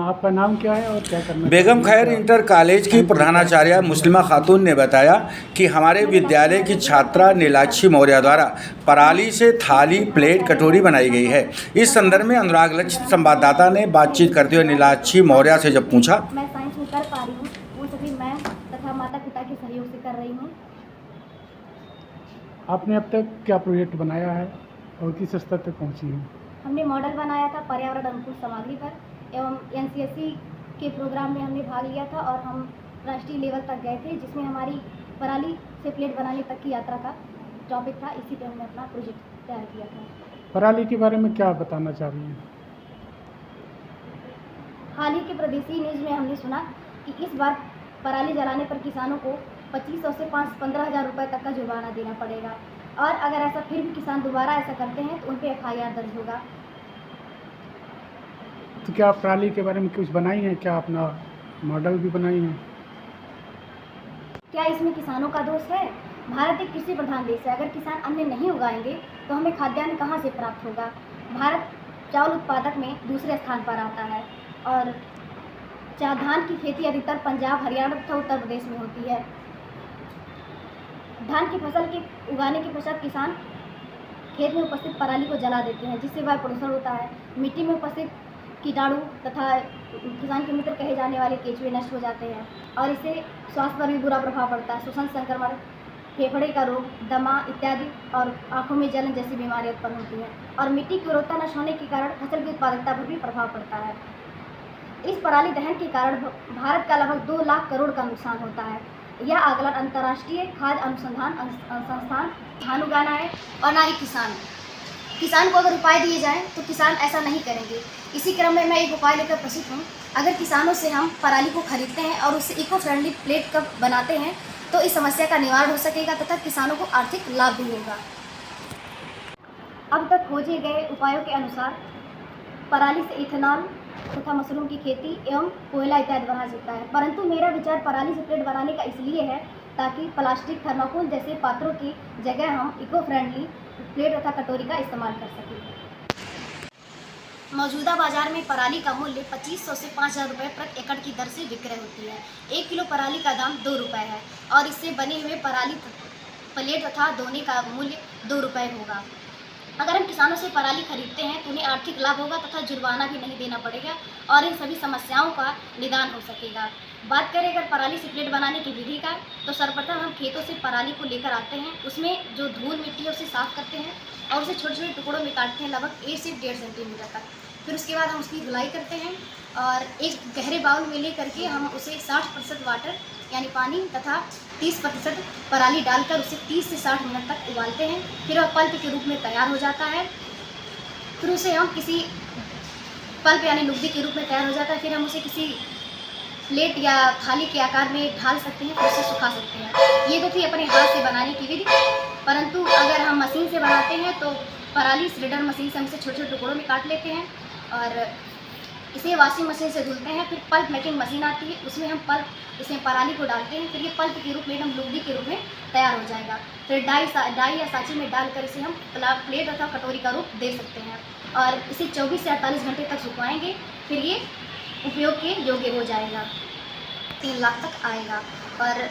आपका नाम क्या है और क्या करना? बेगम खैर इंटर कॉलेज की प्रधानाचार्य मुस्लिमा खातून ने बताया कि हमारे विद्यालय की छात्रा नीलाक्षी मौर्य द्वारा पराली से थाली, प्लेट, कटोरी बनाई गई है। इस संदर्भ में अनुराग लक्ष्य संवाददाता ने बातचीत करते हुए नीलाक्षी मौर्य से जब पूछा, मैं साइंस में कर पा रही हूँ वो सभी मैं तथा माता पिता के सहयोग से कर रही हूँ। आपने अब तक क्या प्रोजेक्ट बनाया है और किस स्तर तक पहुंची है? हमने मॉडल बनाया था पर्यावरण अनुकूल सामग्री पर एवं एनसीएससी के प्रोग्राम में हमने भाग लिया था और हम राष्ट्रीय लेवल तक गए थे, जिसमें हमारी पराली से प्लेट बनाने तक की यात्रा का टॉपिक था। इसी पर हमने अपना प्रोजेक्ट तैयार किया था। पराली के बारे में क्या बताना चाह रही हैं? हाल ही के प्रदेशीय न्यूज़ में हमने सुना कि इस बार पराली जलाने पर किसानों को 2500 से 15,000 रुपये तक का जुर्माना देना पड़ेगा और अगर ऐसा फिर भी किसान दोबारा ऐसा करते हैं तो उन पर FIR दर्ज होगा। तो क्या आप पराली के बारे में कुछ बनाई हैं? क्या अपना मॉडल भी बनाई हैं? क्या इसमें किसानों का दोष है? भारत एक कृषि प्रधान देश है। अगर किसान अन्न नहीं उगाएंगे तो हमें खाद्यान्न कहाँ से प्राप्त होगा? भारत चावल उत्पादक में दूसरे स्थान पर आता है और धान की खेती अधिकतर पंजाब, हरियाणा तथा उत्तर प्रदेश में होती है। धान की फसल के उगाने के पश्चात किसान खेत में उपस्थित पराली को जला देते हैं, जिससे वायु प्रदूषण होता है। मिट्टी में उपस्थित कीटाणु तथा किसान के मित्र कहे जाने वाले केंचुए नष्ट हो जाते हैं और इससे स्वास्थ्य पर भी बुरा प्रभाव पड़ता है। श्वसन संक्रमण, फेफड़े का रोग, दमा इत्यादि और आंखों में जलन जैसी बीमारियां उत्पन्न होती हैं और मिट्टी की उर्वरता नष्ट होने के कारण फसल की उत्पादकता पर भी प्रभाव पड़ता है। इस पराली दहन के कारण भारत का लगभग 2 लाख करोड़ का नुकसान होता है। यह आकलन अंतर्राष्ट्रीय खाद्य अनुसंधान संस्थान धान उगाना है और ना ही किसान को अगर उपाय दिए जाएं तो किसान ऐसा नहीं करेंगे। इसी क्रम में मैं एक उपाय लेकर प्रस्तुत हूँ। अगर किसानों से हम पराली को खरीदते हैं और उससे इको फ्रेंडली प्लेट कप बनाते हैं तो इस समस्या का निवारण हो सकेगा तथा किसानों को आर्थिक लाभ भी होगा। अब तक खोजे गए उपायों के अनुसार पराली से इथेनॉल तथा मशरूम की खेती एवं कोयला इत्यादि बना सकता है, परंतु मेरा विचार पराली से प्लेट बनाने का इसलिए है ताकि प्लास्टिक, थर्माकोल जैसे पात्रों की जगह हम इको फ्रेंडली प्लेट तथा कटोरी का इस्तेमाल कर सकें। मौजूदा बाजार में पराली का मूल्य 2500 से 5,000 रुपये प्रति एकड़ की दर से विक्रय होती है। 1 किलो पराली का दाम 2 रुपये है और इससे बने हुए पराली प्लेट तथा धोने का मूल्य 2 रुपये होगा। अगर हम किसानों से पराली खरीदते हैं तो उन्हें आर्थिक लाभ होगा तथा जुर्माना भी नहीं देना पड़ेगा और इन सभी समस्याओं का निदान हो सकेगा। बात करें अगर पराली से प्लेट बनाने की विधि का, तो सर्वप्रथम हम खेतों से पराली को लेकर आते हैं, उसमें जो धूल मिट्टी है उसे साफ़ करते हैं और उसे छोटे छोटे टुकड़ों में काटते हैं लगभग 1 से 1.5 सेंटीमीटर तक। फिर उसके बाद हम उसकी धुलाई करते हैं और एक गहरे बाउल में ले करके हम उसे 60% वाटर यानी पानी तथा 30% पराली डालकर उसे 30 से 60 मिनट तक उबालते हैं। फिर वह पल्प के रूप में तैयार हो जाता है। फिर उसे हम किसी पल्प यानी लुगदी के रूप में तैयार हो जाता है। फिर हम उसे किसी प्लेट या थाली के आकार में ढाल सकते हैं और उसे सुखा सकते हैं। ये तो थी अपने हाथ से बनाने की विधि, परंतु अगर हम मशीन से बनाते हैं तो पराली श्रेडर मशीन से हम इसे छोटे छोटे टुकड़ों में काट लेते हैं और इसे वॉशिंग मशीन से धुलते हैं। फिर पल्प मेकिंग मशीन आती है, उसमें हम इसमें पराली को डालते हैं। फिर ये पल्प के रूप में एकदम लुगदी के रूप में तैयार हो जाएगा। फिर डाई या साँची में डालकर इसे हम प्लेट अथवा कटोरी का रूप दे सकते हैं और इसे 24 से 48 घंटे तक सुखाएंगे। फिर ये उपयोग के योग्य हो जाएगा, 3 लाख तक आएगा। और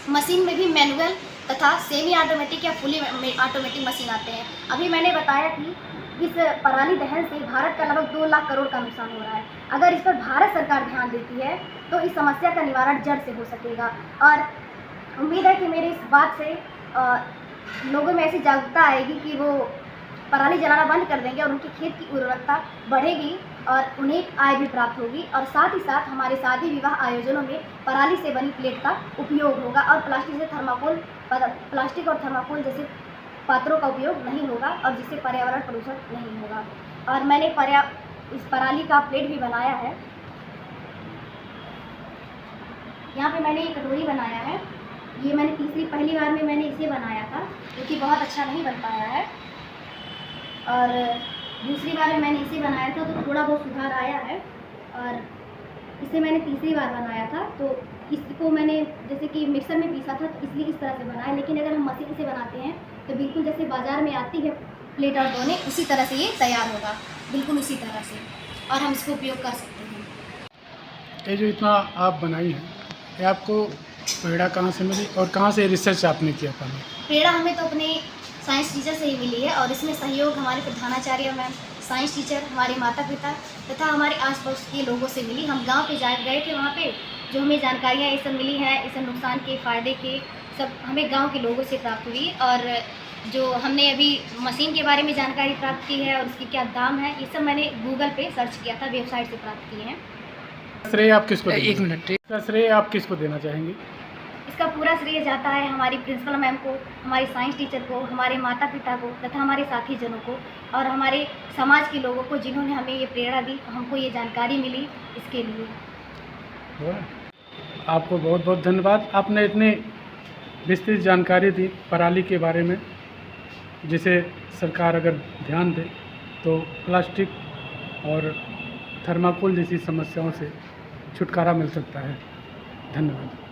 मशीन में भी मैनुअल तथा सेमी ऑटोमेटिक या फुली ऑटोमेटिक मशीन आते हैं। अभी मैंने बताया कि इस पराली दहन से भारत का लगभग 2 लाख करोड़ का नुकसान हो रहा है। अगर इस पर भारत सरकार ध्यान देती है तो इस समस्या का निवारण जड़ से हो सकेगा और उम्मीद है कि मेरे इस बात से लोगों में ऐसी जागरूकता आएगी कि वो पराली जलाना बंद कर देंगे और उनकी खेत की उर्वरकता बढ़ेगी और उन्हें आय भी प्राप्त होगी और साथ ही साथ हमारे शादी विवाह आयोजनों में पराली से बनी प्लेट का उपयोग होगा और प्लास्टिक और थर्माकोल जैसे पात्रों का उपयोग नहीं होगा और जिससे पर्यावरण प्रदूषण नहीं होगा। और मैंने इस पराली का प्लेट भी बनाया है। यहाँ पे मैंने ये कटोरी बनाया है। ये मैंने पहली बार में मैंने इसे बनाया था, जो कि बहुत अच्छा नहीं बन पाया है और दूसरी बार में मैंने इसे बनाया था तो थोड़ा बहुत सुधार आया है और इसे मैंने तीसरी बार बनाया था तो इसको मैंने जैसे कि मिक्सर में पीसा था तो इसलिए इस तरह से बनाया। लेकिन अगर हम मशीन से बनाते हैं तो बिल्कुल जैसे बाज़ार में आती है प्लेट और दोने उसी तरह से ये तैयार होगा, बिल्कुल उसी तरह से, और हम इसको उपयोग कर सकते हैं। ये जो इतना आप बनाई हैं, ये आपको पेड़ा कहाँ से मिली और कहाँ से रिसर्च आपने किया था? प्रेरणा हमें तो अपने साइंस टीचर से ही मिली है, और इसमें सहयोग हमारे प्रधानाचार्य मैम, साइंस टीचर, हमारे माता पिता तथा हमारे आसपास के लोगों से मिली। हम गांव पे गए थे, वहाँ पे जो हमें जानकारियाँ ये सब मिली हैं, इस नुकसान के फ़ायदे के सब हमें गांव के लोगों से प्राप्त हुई। और जो हमने अभी मशीन के बारे में जानकारी प्राप्त की है और उसकी क्या दाम है, ये सब मैंने गूगल पे सर्च किया था, वेबसाइट से प्राप्त किए हैं। श्रेय आप किसको देंगे? एक मिनट, इसका श्रेय आप किसको देना चाहेंगे? इसका पूरा श्रेय जाता है हमारी प्रिंसिपल मैम को, हमारे साइंस टीचर को, हमारे माता पिता को तथा हमारे साथी जनों को और हमारे समाज के लोगों को, जिन्होंने हमें ये प्रेरणा दी, हमको ये जानकारी मिली, इसके लिए। आपको बहुत बहुत धन्यवाद। आपने इतनी विस्तृत जानकारी दी पराली के बारे में, जिसे सरकार अगर ध्यान दे तो प्लास्टिक और थर्माकोल जैसी समस्याओं से छुटकारा मिल सकता है। धन्यवाद।